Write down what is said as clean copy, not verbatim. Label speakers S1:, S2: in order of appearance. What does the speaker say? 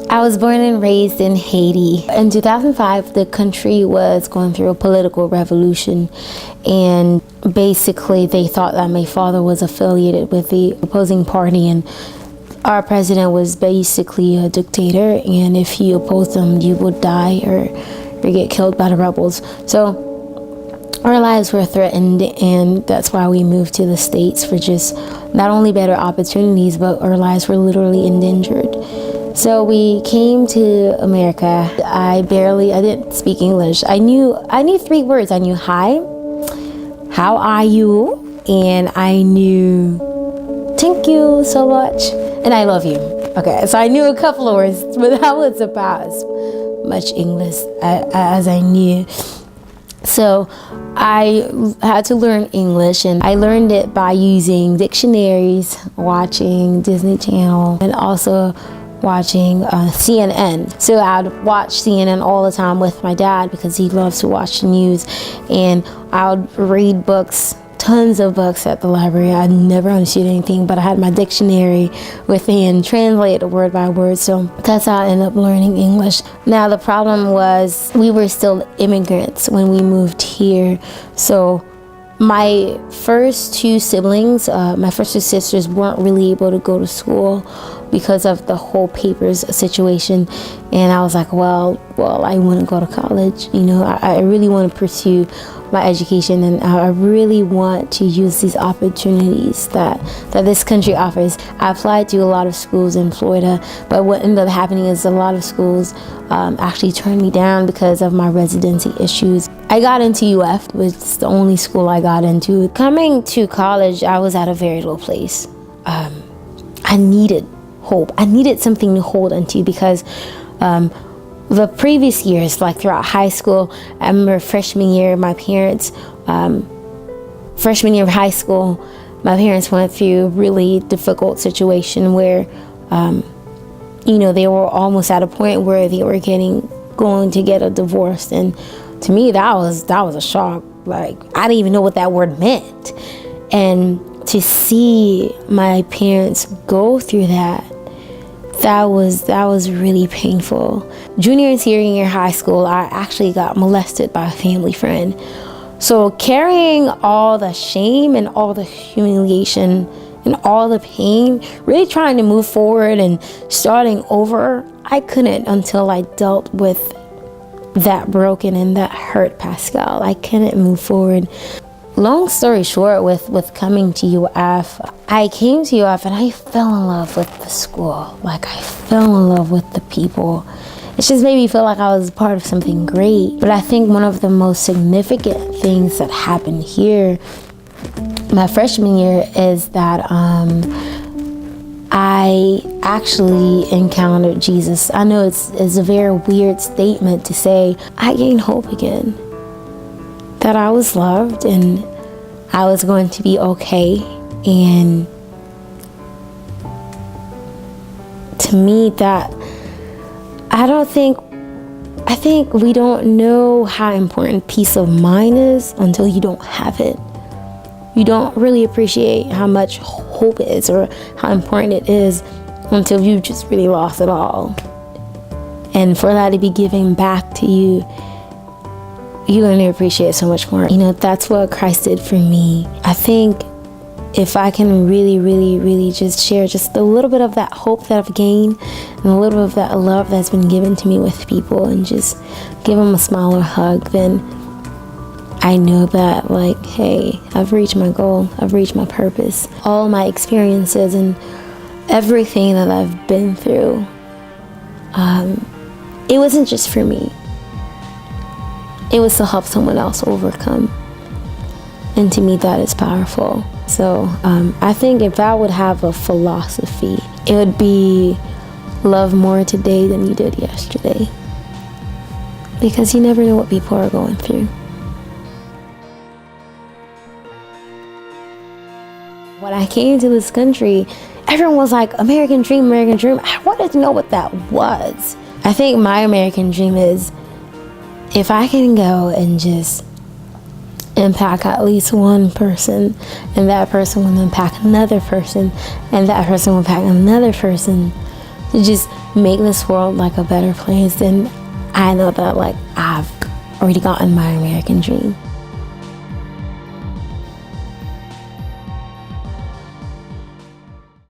S1: I was born and raised in Haiti. In 2005, the country was going through a political revolution, and basically they thought that my father was affiliated with the opposing party, and our president was basically a dictator, and if you opposed him, you would die or get killed by the rebels. So our lives were threatened, and that's why we moved to the States for just not only better opportunities, but our lives were literally endangered. So we came to America. I didn't speak English. I knew 3 words. I knew hi, how are you, and I knew thank you so much, and I love you. Okay, so I knew a couple of words, but that was about as much English as I knew. So I had to learn English, and I learned it by using dictionaries, watching Disney Channel, and also watching CNN. So I'd watch CNN all the time with my dad because he loves to watch the news, and I would read books, tons of books at the library. I never understood anything, but I had my dictionary with me and translated word by word. So that's how I ended up learning English. Now the problem was we were still immigrants when we moved here. So my first 2 siblings, my first 2 sisters weren't really able to go to school because of the whole papers situation. And I was like, well, I want to go to college. You know, I really want to pursue my education, and I really want to use these opportunities that this country offers. I applied to a lot of schools in Florida, but what ended up happening is a lot of schools actually turned me down because of my residency issues. I got into UF, which is the only school I got into. Coming to college, I was at a very low place. I needed hope. I needed something to hold onto because the previous years, like throughout high school, I remember freshman year of high school, my parents went through a really difficult situation where, they were almost at a point where they were going to get a divorce. And to me, that was a shock. Like, I didn't even know what that word meant. And to see my parents go through that was really painful. Junior and senior year high school, I actually got molested by a family friend. So carrying all the shame and all the humiliation and all the pain, really trying to move forward and starting over, I couldn't until I dealt with that broken and that hurt Pascale. I couldn't move forward. Long story short, with coming to UF, I came to UF and I fell in love with the school. Like, I fell in love with the people. It just made me feel like I was part of something great. But I think one of the most significant things that happened here my freshman year is that I actually encountered Jesus. I know it's a very weird statement to say. I gained hope again. That I was loved and I was going to be okay. And to me, that I think we don't know how important peace of mind is until you don't have it. You don't really appreciate how much hope it is or how important it is until you just really lost it all. And for that to be given back to you, you're going to appreciate it so much more. You know, that's what Christ did for me. I think if I can really, really, really just share just a little bit of that hope that I've gained and a little bit of that love that's been given to me with people and just give them a smile or a hug, then I know that, like, hey, I've reached my goal. I've reached my purpose. All my experiences and everything that I've been through, it wasn't just for me. It was to help someone else overcome. And to me, that is powerful. So I think if I would have a philosophy, it would be love more today than you did yesterday. Because you never know what people are going through. When I came to this country, everyone was like, American dream, American dream. I wanted to know what that was. I think my American dream is, if I can go and just impact at least one person, and that person will impact another person, and that person will impact another person, to just make this world like a better place, then I know that like I've already gotten my American dream.